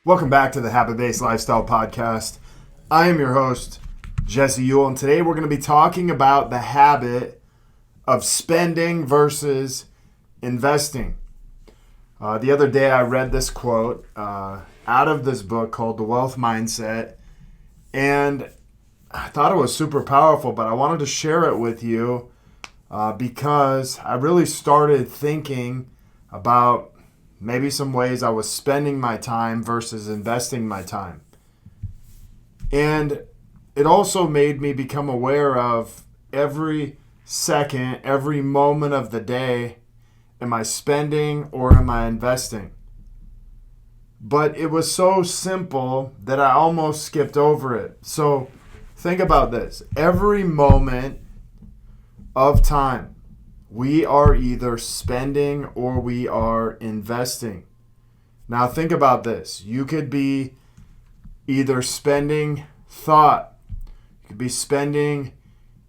Welcome back to the Habit-Based Lifestyle Podcast. I am your host, Jesse Ewell, and today we're going to be talking about the habit of spending versus investing. The other day I read this quote out of this book called The Wealth Mindset, and I thought it was super powerful, but I wanted to share it with you because I really started thinking about maybe some ways I was spending my time versus investing my time. And it also made me become aware of every second, every moment of the day, am I spending or am I investing? But it was so simple that I almost skipped over it. So think about this. Every moment of time, we are either spending or we are investing. Now think about this. You could be either spending thought, you could be spending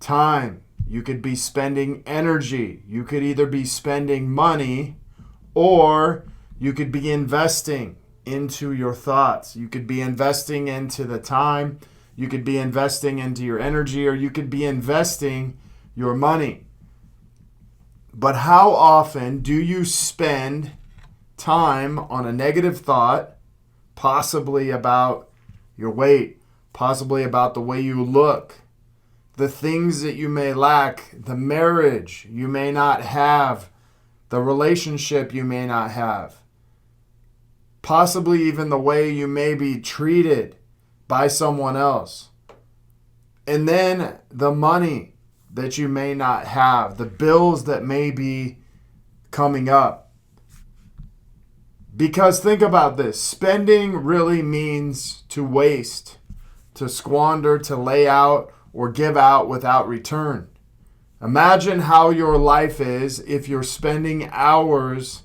time, you could be spending energy, you could either be spending money or you could be investing into your thoughts. You could be investing into the time, you could be investing into your energy, or you could be investing your money. But how often do you spend time on a negative thought, possibly about your weight, possibly about the way you look, the things that you may lack, the marriage you may not have, the relationship you may not have, possibly even the way you may be treated by someone else, and then the money that you may not have, the bills that may be coming up. Because think about this, spending really means to waste, to squander, to lay out, or give out without return. Imagine how your life is if you're spending hours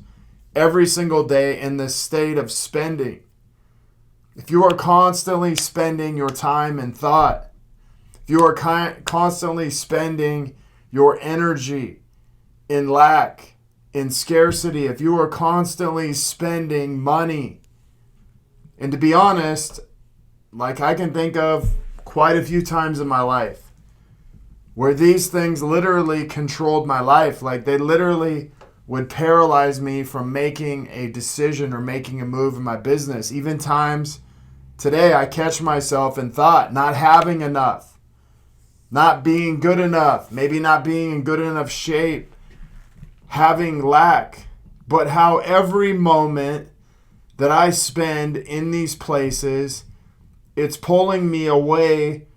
every single day in this state of spending. If you are constantly spending your time and thought, if you are constantly spending your energy in lack, in scarcity, if you are constantly spending money, and to be honest, like I can think of quite a few times in my life where these things literally controlled my life. Like they literally would paralyze me from making a decision or making a move in my business. Even times today I catch myself in thought, not having enough, not being good enough, maybe not being in good enough shape, having lack. But how every moment that I spend in these places, it's pulling me away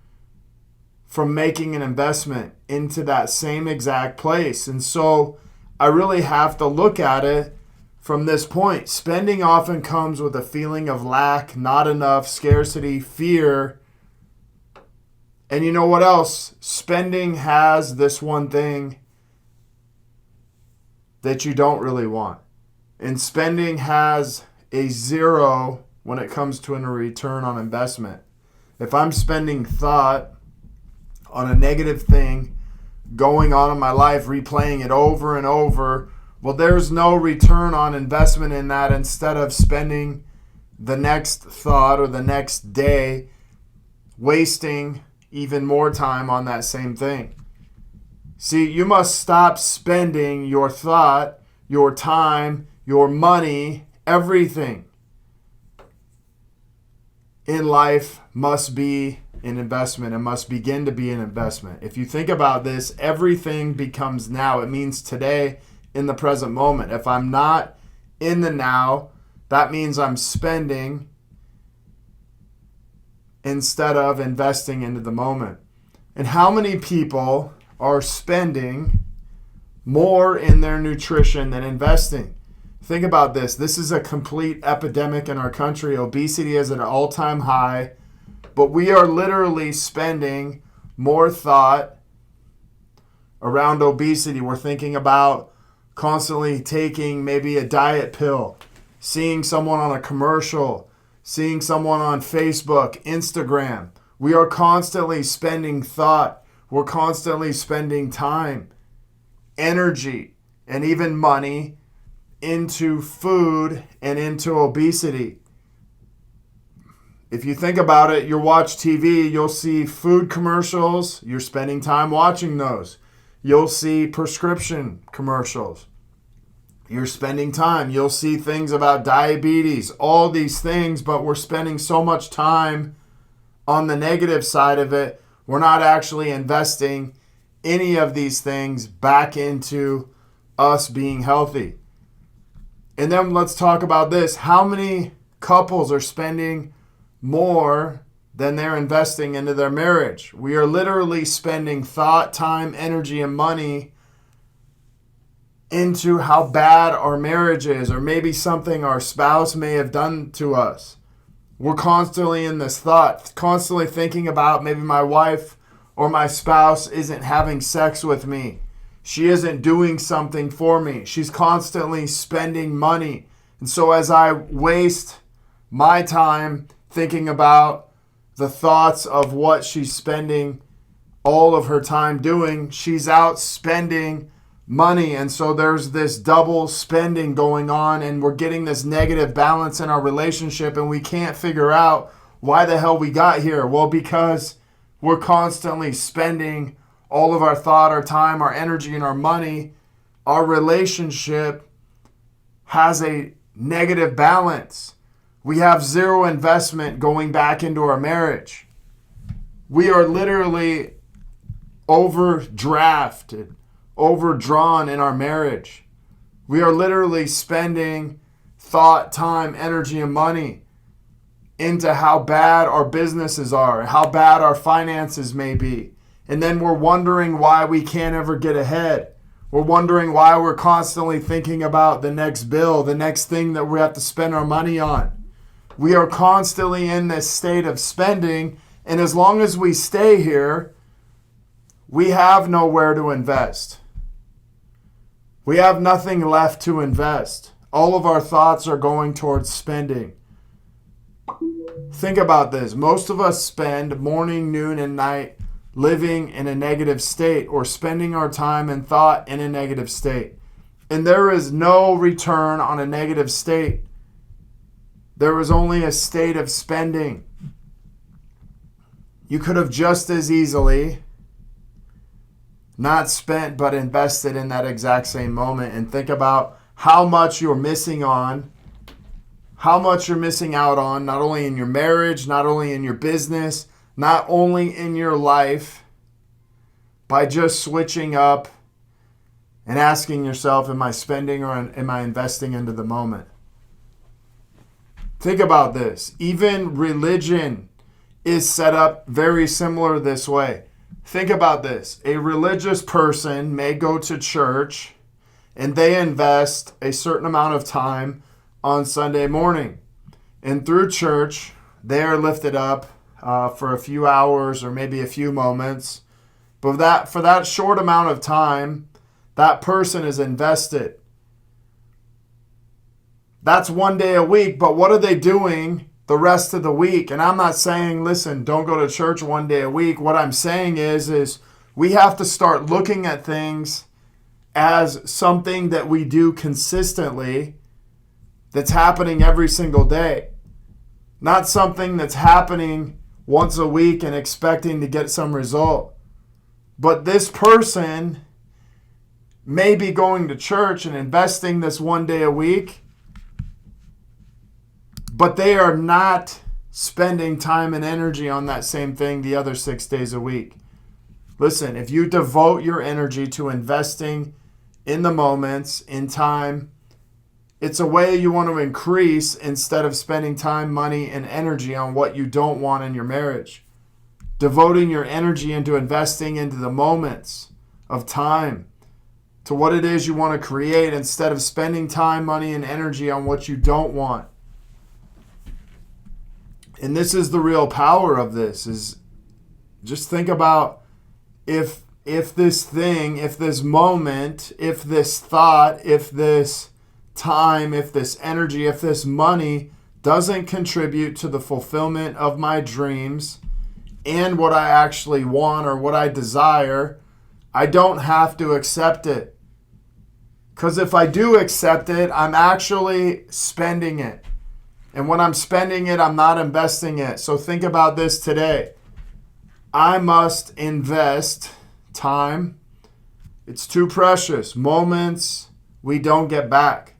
from making an investment into that same exact place. And so I really have to look at it from this point. Spending often comes with a feeling of lack, not enough, scarcity, fear. And you know what else? Spending has this one thing that you don't really want. And spending has a zero when it comes to a return on investment. If I'm spending thought on a negative thing going on in my life, replaying it over and over, well, there's no return on investment in that. Instead of spending the next thought or the next day wasting even more time on that same thing. See, you must stop spending your thought, your time, your money, everything in life must be an investment. It must begin to be an investment. If you think about this, everything becomes now. It means today, in the present moment. If I'm not in the now, that means I'm spending instead of investing into the moment. And how many people are spending more in their nutrition than investing? Think about this. This is a complete epidemic in our country. Obesity is at an all-time high, but we are literally spending more thought around obesity. We're thinking about constantly taking maybe a diet pill, seeing someone on a commercial, seeing someone on Facebook, Instagram. We are constantly spending thought. We're constantly spending time, energy, and even money into food and into obesity. If you think about it, you watch TV, you'll see food commercials. You're spending time watching those. You'll see prescription commercials. You're spending time. You'll see things about diabetes, all these things, but we're spending so much time on the negative side of it. We're not actually investing any of these things back into us being healthy. And then let's talk about this. How many couples are spending more than they're investing into their marriage? We are literally spending thought, time, energy, and money into how bad our marriage is, or maybe something our spouse may have done to us. We're constantly in this thought, constantly thinking about maybe my wife or my spouse isn't having sex with me. She isn't doing something for me. She's constantly spending money. And so as I waste my time thinking about the thoughts of what she's spending all of her time doing, she's out spending money. And so there's this double spending going on, and we're getting this negative balance in our relationship, and we can't figure out why the hell we got here. Well, because we're constantly spending all of our thought, our time, our energy, and our money. Our relationship has a negative balance. We have zero investment going back into our marriage. We are literally overdrafted, overdrawn in our marriage. We are literally spending thought, time, energy, and money into how bad our businesses are, how bad our finances may be. And then we're wondering why we can't ever get ahead. We're wondering why we're constantly thinking about the next bill, the next thing that we have to spend our money on. We are constantly in this state of spending, and as long as we stay here, we have nowhere to invest. We have nothing left to invest. All of our thoughts are going towards spending. Think about this. Most of us spend morning, noon, and night living in a negative state, or spending our time and thought in a negative state. And there is no return on a negative state. There is only a state of spending. You could have just as easily not spent but invested in that exact same moment, and think about how much you're missing on, how much you're missing out on, not only in your marriage, not only in your business, not only in your life, by just switching up and asking yourself, am I spending or am I investing into the moment? Think about this. Even religion is set up very similar this way. Think about this. A religious person may go to church and they invest a certain amount of time on Sunday morning. And through church, they are lifted up for a few hours or maybe a few moments. But for that short amount of time, that person is invested. That's one day a week, but what are they doing the rest of the week? And I'm not saying, listen, don't go to church one day a week. What I'm saying is we have to start looking at things as something that we do consistently, that's happening every single day. Not something that's happening once a week and expecting to get some result. But this person may be going to church and investing this one day a week, but they are not spending time and energy on that same thing the other 6 days a week. Listen, if you devote your energy to investing in the moments, in time, it's a way you want to increase instead of spending time, money, and energy on what you don't want in your marriage. Devoting your energy into investing into the moments of time, to what it is you want to create, instead of spending time, money, and energy on what you don't want. And this is the real power of this, is just think about if this thing, if this moment, if this thought, if this time, if this energy, if this money doesn't contribute to the fulfillment of my dreams and what I actually want or what I desire, I don't have to accept it. Because if I do accept it, I'm actually spending it. And when I'm spending it, I'm not investing it. So think about this today. I must invest time. It's too precious. Moments we don't get back.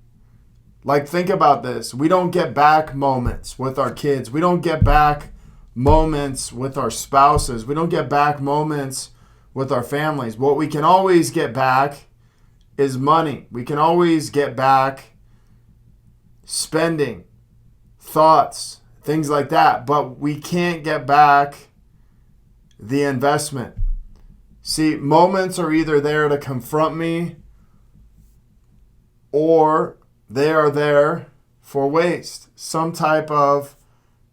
Like, think about this. We don't get back moments with our kids. We don't get back moments with our spouses. We don't get back moments with our families. What we can always get back is money. We can always get back spending, thoughts, things like that. But we can't get back the investment. See, moments are either there to confront me or they are there for waste. Some type of,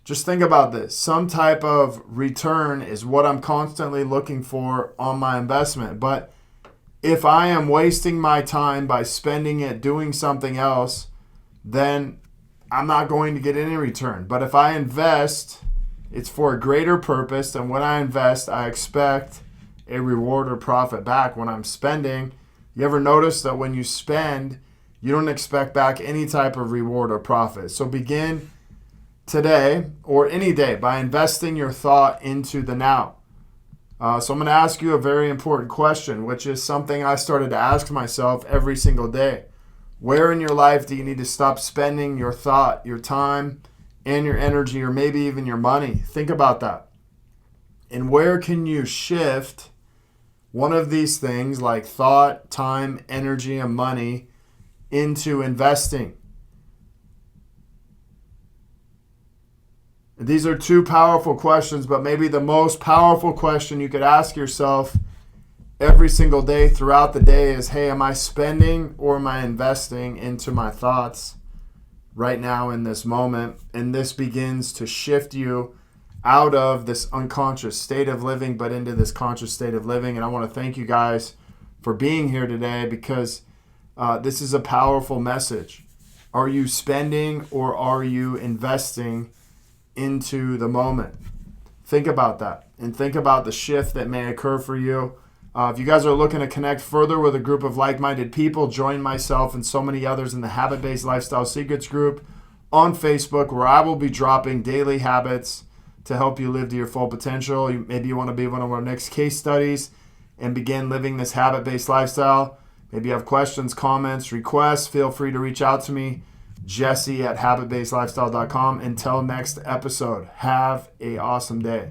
just think about this, some type of return is what I'm constantly looking for on my investment. But if I am wasting my time by spending it doing something else, then I'm not going to get any return. But if I invest, it's for a greater purpose. And when I invest, I expect a reward or profit back. When I'm spending, you ever notice that when you spend, you don't expect back any type of reward or profit? So begin today or any day by investing your thought into the now. So I'm going to ask you a very important question, which is something I started to ask myself every single day. Where in your life do you need to stop spending your thought, your time, and your energy, or maybe even your money? Think about that. And where can you shift one of these things like thought, time, energy, and money into investing? These are two powerful questions, but maybe the most powerful question you could ask yourself every single day throughout the day is, hey, am I spending or am I investing into my thoughts right now in this moment? And this begins to shift you out of this unconscious state of living, but into this conscious state of living. And I want to thank you guys for being here today, because this is a powerful message. Are you spending or are you investing into the moment? Think about that and think about the shift that may occur for you. If you guys are looking to connect further with a group of like-minded people, join myself and so many others in the Habit-Based Lifestyle Secrets group on Facebook, where I will be dropping daily habits to help you live to your full potential. Maybe you want to be one of our next case studies and begin living this habit-based lifestyle. Maybe you have questions, comments, requests. Feel free to reach out to me, Jesse at habitbasedlifestyle.com. Until next episode, have an awesome day.